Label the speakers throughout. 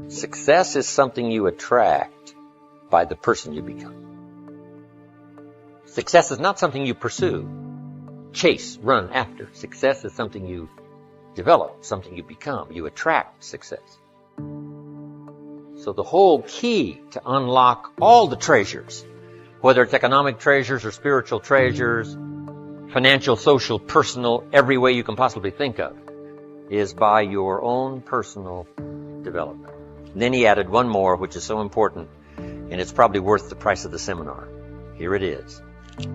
Speaker 1: Success is something you attract by the person you become. Success is not something you pursue, chase, run after. Success is something you develop, something you become. You attract success. So the whole key to unlock all the treasures, whether it's economic treasures or spiritual treasures, financial, social, personal, every way you can possibly think of, is by your own personal development. And then he added one more, which is so important, and it's probably worth the price of the seminar. Here it is.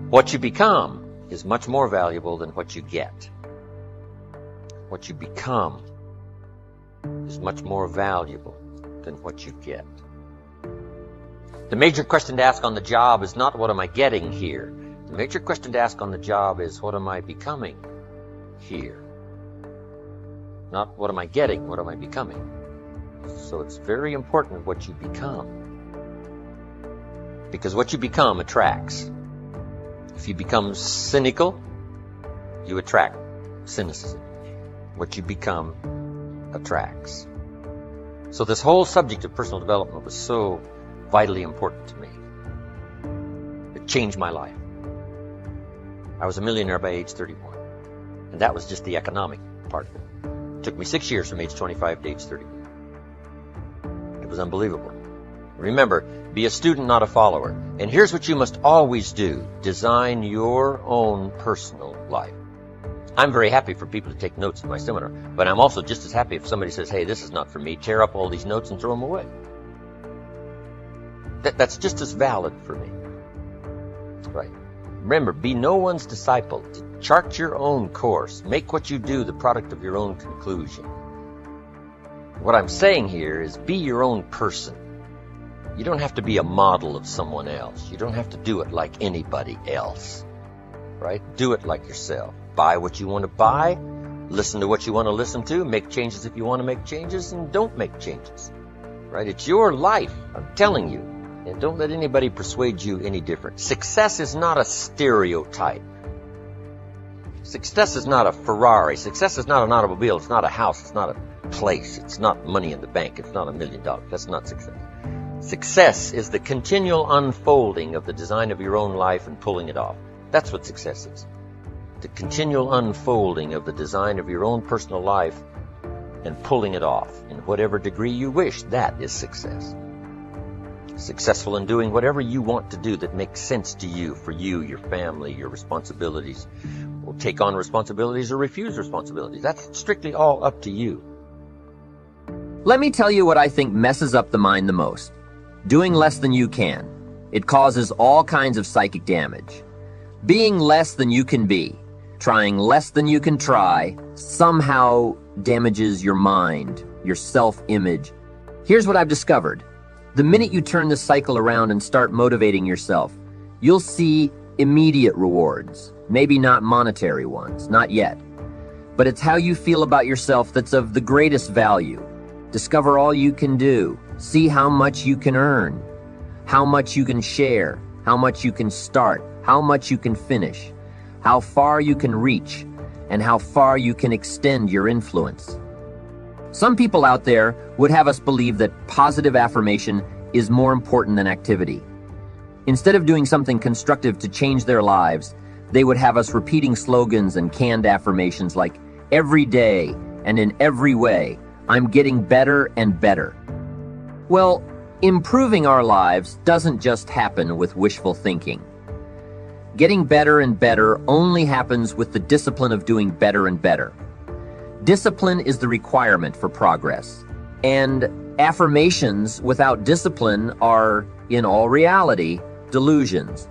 Speaker 1: What you become is much more valuable than what you get. What you become is much more valuable than what you get. The major question to ask on the job is not what am I getting here? The major question to ask on the job is what am I becoming here? Not what am I getting, what am I becoming? So it's very important what you become. Because what you become attracts. If you become cynical, you attract cynicism. What you become attracts. So this whole subject of personal development was so vitally important to me. It changed my life. I was a millionaire by age 31. And that was just the economic part of it. It took me 6 years from age 25 to age 31. It was unbelievable. Remember, be a student, not a follower. And here's what you must always do. Design your own personal life. I'm very happy for people to take notes in my seminar, but I'm also just as happy if somebody says, hey, this is not for me, tear up all these notes and throw them away. That's just as valid for me. Right. Remember, be no one's disciple. Chart your own course. Make what you do the product of your own conclusion. What I'm saying here is be your own person. You don't have to be a model of someone else. You don't have to do it like anybody else. Right? Do it like yourself. Buy what you want to buy. Listen to what you want to listen to. Make changes if you want to make changes, and don't make changes. Right? It's your life. I'm telling you. And don't let anybody persuade you any different. Success is not a stereotype. Success is not a Ferrari. Success is not an automobile. It's not a house. It's not a place. It's not money in the bank. It's not $1 million. That's not success. Success is the continual unfolding of the design of your own life and pulling it off. That's what success is. The continual unfolding of the design of your own personal life and pulling it off in whatever degree you wish. That is success. Successful in doing whatever you want to do that makes sense to you, for you, your family, your responsibilities. Or take on responsibilities or refuse responsibilities. That's strictly all up to you.
Speaker 2: Let me tell you what I think messes up the mind the most. Doing less than you can. It causes all kinds of psychic damage. Being less than you can be, trying less than you can try, somehow damages your mind, your self-image. Here's what I've discovered. The minute you turn the cycle around and start motivating yourself, you'll see immediate rewards. Maybe not monetary ones, not yet. But it's how you feel about yourself that's of the greatest value. Discover all you can do. See how much you can earn, how much you can share, how much you can start, how much you can finish, how far you can reach, and how far you can extend your influence. Some people out there would have us believe that positive affirmation is more important than activity. Instead of doing something constructive to change their lives, they would have us repeating slogans and canned affirmations like, every day and in every way, I'm getting better and better. Well, improving our lives doesn't just happen with wishful thinking. Getting better and better only happens with the discipline of doing better and better. Discipline is the requirement for progress. And affirmations without discipline are, in all reality, delusions.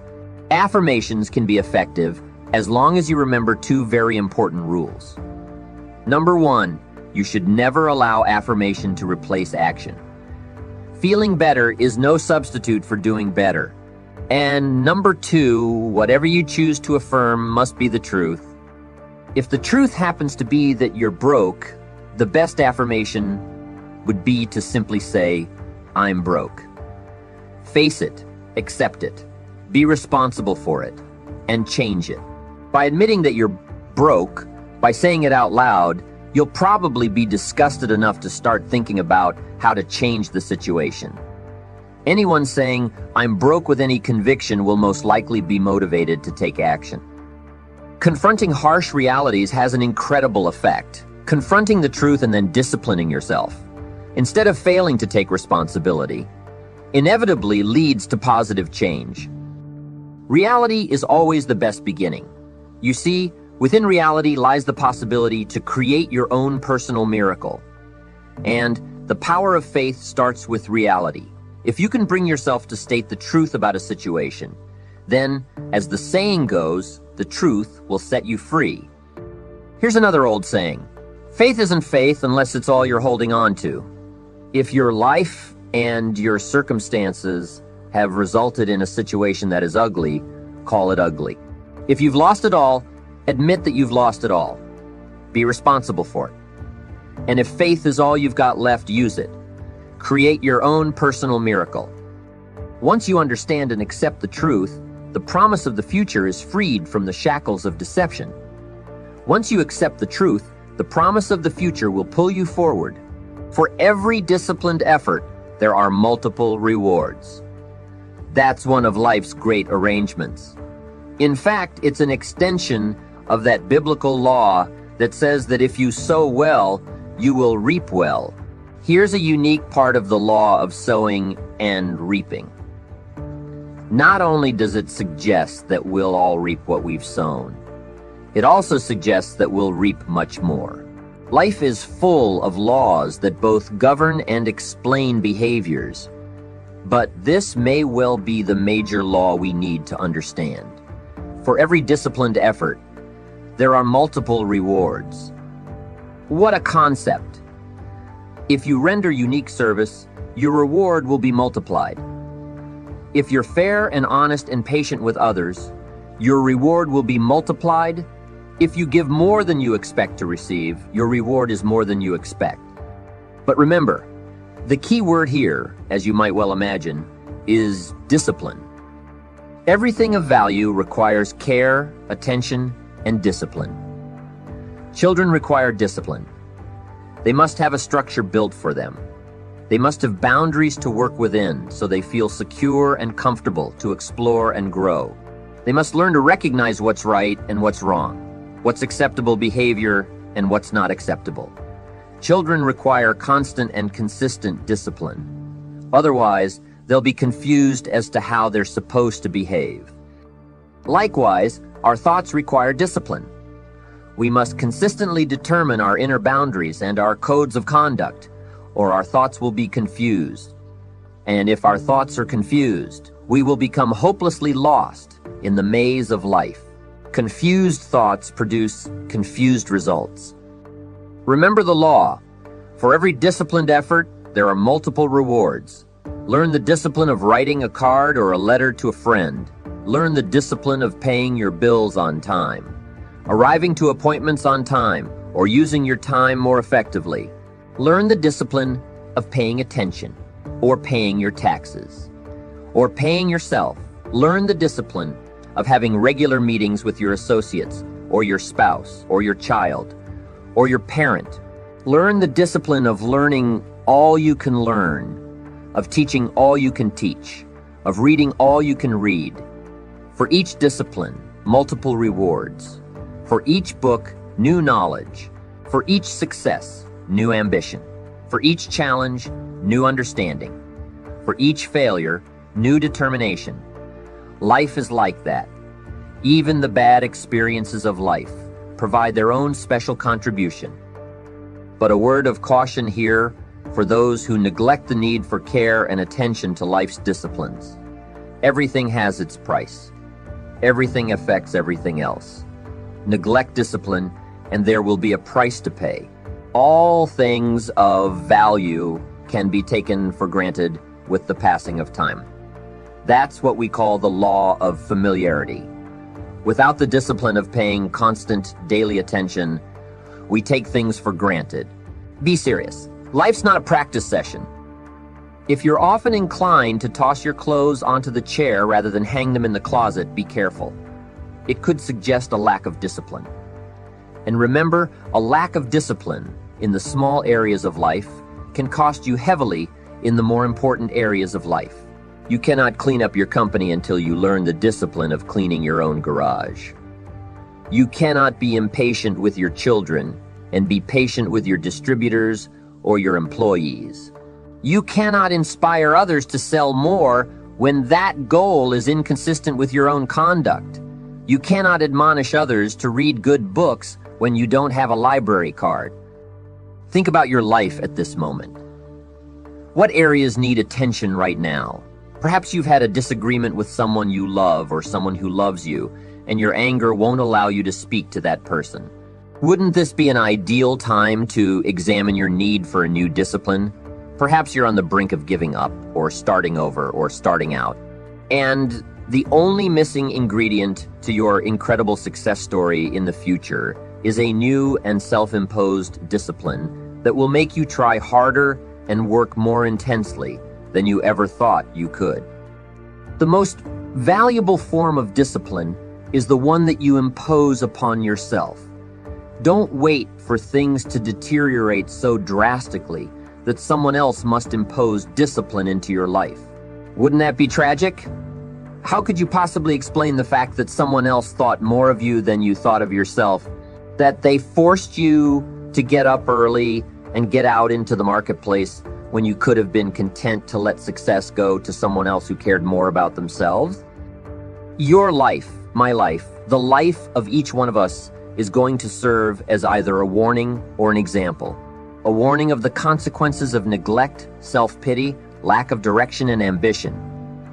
Speaker 2: Affirmations can be effective as long as you remember two very important rules. Number one, you should never allow affirmation to replace action. Feeling better is no substitute for doing better. And number two, whatever you choose to affirm must be the truth. If the truth happens to be that you're broke, the best affirmation would be to simply say, I'm broke. Face it, accept it, be responsible for it, and change it. By admitting that you're broke, by saying it out loud, you'll probably be disgusted enough to start thinking about how to change the situation. Anyone saying, "I'm broke with any conviction," will most likely be motivated to take action. Confronting harsh realities has an incredible effect. Confronting the truth and then disciplining yourself, instead of failing to take responsibility, inevitably leads to positive change. Reality is always the best beginning. You see, within reality lies the possibility to create your own personal miracle. And the power of faith starts with reality. If you can bring yourself to state the truth about a situation, then, as the saying goes, the truth will set you free. Here's another old saying: faith isn't faith unless it's all you're holding on to. If your life and your circumstances have resulted in a situation that is ugly, call it ugly. If you've lost it all, admit that you've lost it all. Be responsible for it. And if faith is all you've got left, use it. Create your own personal miracle. Once you understand and accept the truth, the promise of the future is freed from the shackles of deception. Once you accept the truth, the promise of the future will pull you forward. For every disciplined effort, there are multiple rewards. That's one of life's great arrangements. In fact, it's an extension of that biblical law that says that if you sow well, you will reap well. Here's a unique part of the law of sowing and reaping. Not only does it suggest that we'll all reap what we've sown, it also suggests that we'll reap much more. Life is full of laws that both govern and explain behaviors, but this may well be the major law we need to understand. For every disciplined effort, there are multiple rewards. What a concept! If you render unique service, your reward will be multiplied. If you're fair and honest and patient with others, your reward will be multiplied. If you give more than you expect to receive, your reward is more than you expect. But remember, the key word here, as you might well imagine, is discipline. Everything of value requires care, attention, and discipline. Children require discipline. They must have a structure built for them. They must have boundaries to work within so they feel secure and comfortable to explore and grow. They must learn to recognize what's right and what's wrong, what's acceptable behavior and what's not acceptable. Children require constant and consistent discipline. Otherwise, they'll be confused as to how they're supposed to behave. Likewise, our thoughts require discipline. We must consistently determine our inner boundaries and our codes of conduct, or our thoughts will be confused. And if our thoughts are confused, we will become hopelessly lost in the maze of life. Confused thoughts produce confused results. Remember the law. For every disciplined effort, there are multiple rewards. Learn the discipline of writing a card or a letter to a friend. Learn the discipline of paying your bills on time, arriving to appointments on time, or using your time more effectively. Learn the discipline of paying attention, or paying your taxes, or paying yourself. Learn the discipline of having regular meetings with your associates, or your spouse, or your child, or your parent. Learn the discipline of learning all you can learn, of teaching all you can teach, of reading all you can read. For each discipline, multiple rewards. For each book, new knowledge. For each success, new ambition. For each challenge, new understanding. For each failure, new determination. Life is like that. Even the bad experiences of life provide their own special contribution. But a word of caution here for those who neglect the need for care and attention to life's disciplines. Everything has its price. Everything affects everything else. Neglect discipline, and there will be a price to pay. All things of value can be taken for granted with the passing of time. That's what we call the law of familiarity. Without the discipline of paying constant daily attention, we take things for granted. Be serious. Life's not a practice session. If you're often inclined to toss your clothes onto the chair rather than hang them in the closet, be careful. It could suggest a lack of discipline. And remember, a lack of discipline in the small areas of life can cost you heavily in the more important areas of life. You cannot clean up your company until you learn the discipline of cleaning your own garage. You cannot be impatient with your children and be patient with your distributors or your employees. You cannot inspire others to sell more when that goal is inconsistent with your own conduct. You cannot admonish others to read good books when you don't have a library card. Think about your life at this moment. What areas need attention right now? Perhaps you've had a disagreement with someone you love or someone who loves you, and your anger won't allow you to speak to that person. Wouldn't this be an ideal time to examine your need for a new discipline? Perhaps you're on the brink of giving up, or starting over, or starting out. And the only missing ingredient to your incredible success story in the future is a new and self-imposed discipline that will make you try harder and work more intensely than you ever thought you could. The most valuable form of discipline is the one that you impose upon yourself. Don't wait for things to deteriorate so drastically that someone else must impose discipline into your life. Wouldn't that be tragic? How could you possibly explain the fact that someone else thought more of you than you thought of yourself, that they forced you to get up early and get out into the marketplace when you could have been content to let success go to someone else who cared more about themselves? Your life, my life, the life of each one of us is going to serve as either a warning or an example. A warning of the consequences of neglect, self-pity, lack of direction and ambition.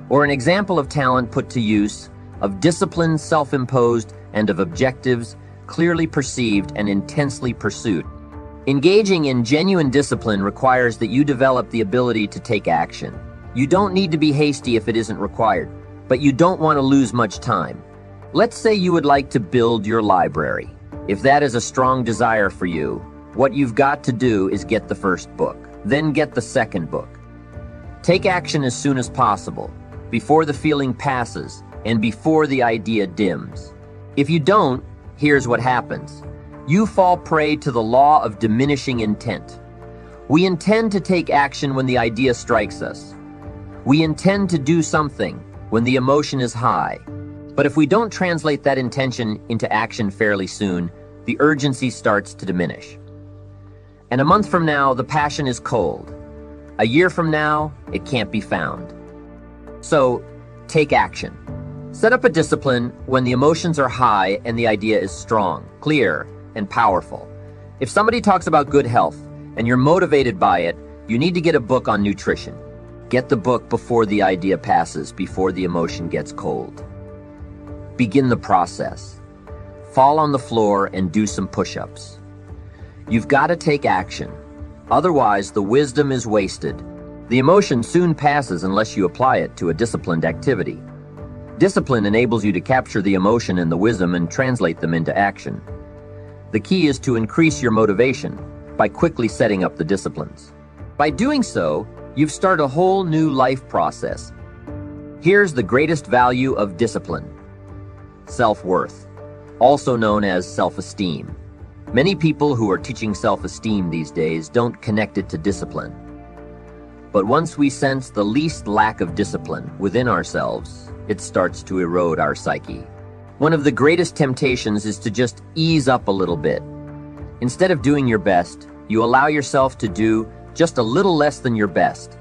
Speaker 2: Or an example of talent put to use, of discipline self-imposed and of objectives clearly perceived and intensely pursued. Engaging in genuine discipline requires that you develop the ability to take action. You don't need to be hasty if it isn't required, but you don't want to lose much time. Let's say you would like to build your library. If that is a strong desire for you, what you've got to do is get the first book, then get the second book. Take action as soon as possible, before the feeling passes and before the idea dims. If you don't, here's what happens. You fall prey to the law of diminishing intent. We intend to take action when the idea strikes us. We intend to do something when the emotion is high. But if we don't translate that intention into action fairly soon, the urgency starts to diminish. And a month from now, the passion is cold. A year from now, it can't be found. So, take action. Set up a discipline when the emotions are high and the idea is strong, clear, and powerful. If somebody talks about good health and you're motivated by it, you need to get a book on nutrition. Get the book before the idea passes, before the emotion gets cold. Begin the process. Fall on the floor and do some push-ups. You've got to take action. Otherwise, the wisdom is wasted. The emotion soon passes unless you apply it to a disciplined activity. Discipline enables you to capture the emotion and the wisdom and translate them into action. The key is to increase your motivation by quickly setting up the disciplines. By doing so, you've started a whole new life process. Here's the greatest value of discipline: self-worth, also known as self-esteem. Many people who are teaching self-esteem these days don't connect it to discipline. But once we sense the least lack of discipline within ourselves, it starts to erode our psyche. One of the greatest temptations is to just ease up a little bit. Instead of doing your best, you allow yourself to do just a little less than your best.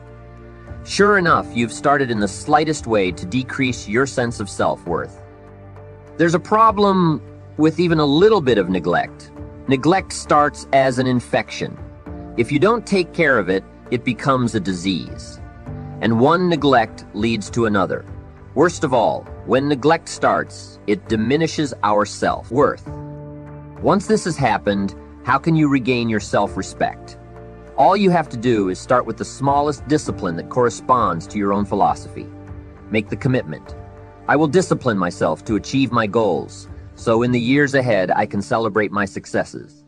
Speaker 2: Sure enough, you've started in the slightest way to decrease your sense of self-worth. There's a problem with even a little bit of neglect. Neglect starts as an infection. If you don't take care of it, it becomes a disease. And one neglect leads to another. Worst of all, when neglect starts, it diminishes our self-worth. Once this has happened, how can you regain your self-respect? All you have to do is start with the smallest discipline that corresponds to your own philosophy. Make the commitment. I will discipline myself to achieve my goals, so in the years ahead I can celebrate my successes.